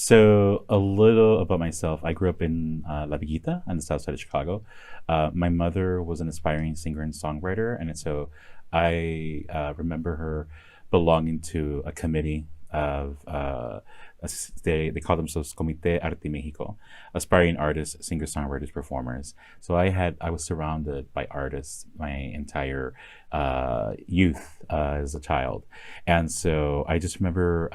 So a little about myself. I grew up in La Villita on the south side of Chicago. My mother was an aspiring singer and songwriter, and so I remember her belonging to a committee of they call themselves Comité Arte Mexico, aspiring artists, singers, songwriters, performers. So I was surrounded by artists my entire youth as a child, and so I just remember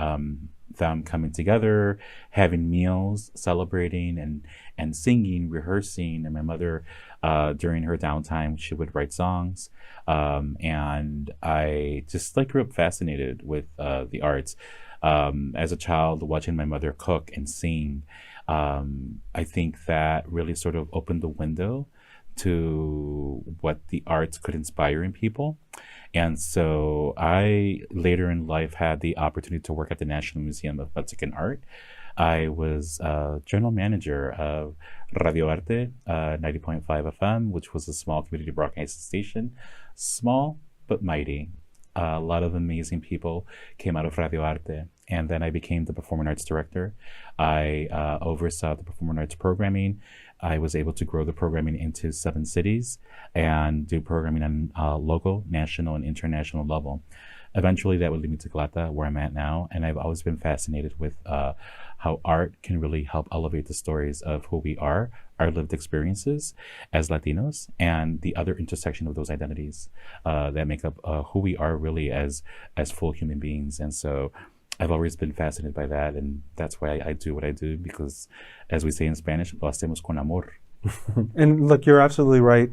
them coming together, having meals, celebrating, and singing, rehearsing. And my mother, during her downtime, she would write songs, and I just like grew up fascinated with the arts. As a child, watching my mother cook and sing, I think that really sort of opened the window to what the arts could inspire in people. And so I later in life had the opportunity to work at the National Museum of Mexican Art. I was general manager of Radio Arte, 90.5 FM, which was a small community broadcasting station. Small but mighty. A lot of amazing people came out of Radio Arte. And then I became the performing arts director. I oversaw the performing arts programming. I was able to grow the programming into 7 cities and do programming on local, national, and international level. Eventually, that would lead me to CLATA, where I'm at now. And I've always been fascinated with how art can really help elevate the stories of who we are, our lived experiences as Latinos, and the other intersection of those identities that make up who we are really as full human beings. And so I've always been fascinated by that, and that's why I do what I do, because, as we say in Spanish, lo hacemos con amor. And look, you're absolutely right.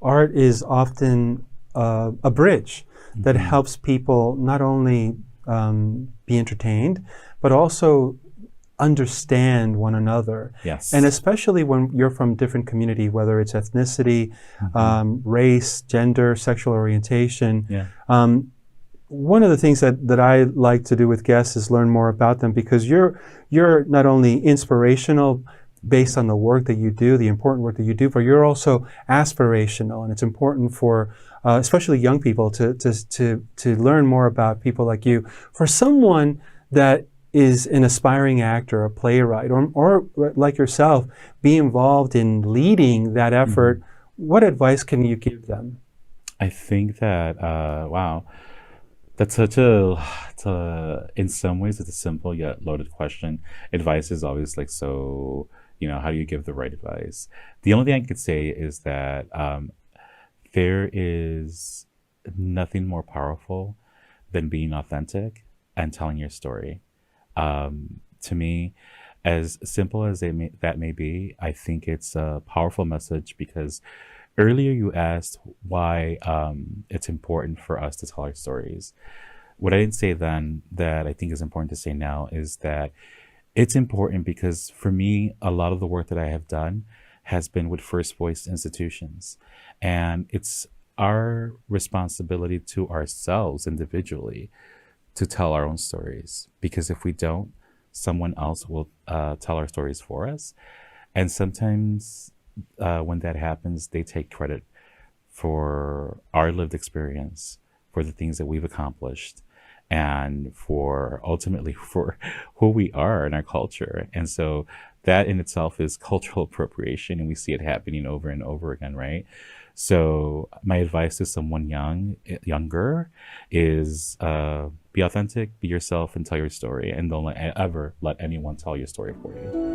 Art is often a bridge that helps people not only be entertained, but also understand one another. Yes. And especially when you're from different community, whether it's ethnicity, race, gender, sexual orientation. Yeah. One of the things that I like to do with guests is learn more about them, because you're not only inspirational based on the work that you do, the important work that you do, but you're also aspirational, and it's important for especially young people to learn more about people like you. For someone that is an aspiring actor, a playwright, or like yourself, be involved in leading that effort, what advice can you give them? I think that wow. That's in some ways, it's a simple yet loaded question. Advice is always like, so, how do you give the right advice? The only thing I could say is that there is nothing more powerful than being authentic and telling your story. To me, as simple as that may be, I think it's a powerful message, because earlier you asked why it's important for us to tell our stories. What I didn't say then that I think is important to say now is that it's important because, for me, a lot of the work that I have done has been with first voice institutions. And it's our responsibility to ourselves individually to tell our own stories. Because if we don't, someone else will tell our stories for us. And sometimes when that happens, they take credit for our lived experience, for the things that we've accomplished, and for ultimately for who we are in our culture. And so that in itself is cultural appropriation, and we see it happening over and over again, right? So my advice to someone younger is be authentic, be yourself, and tell your story, and don't ever let anyone tell your story for you.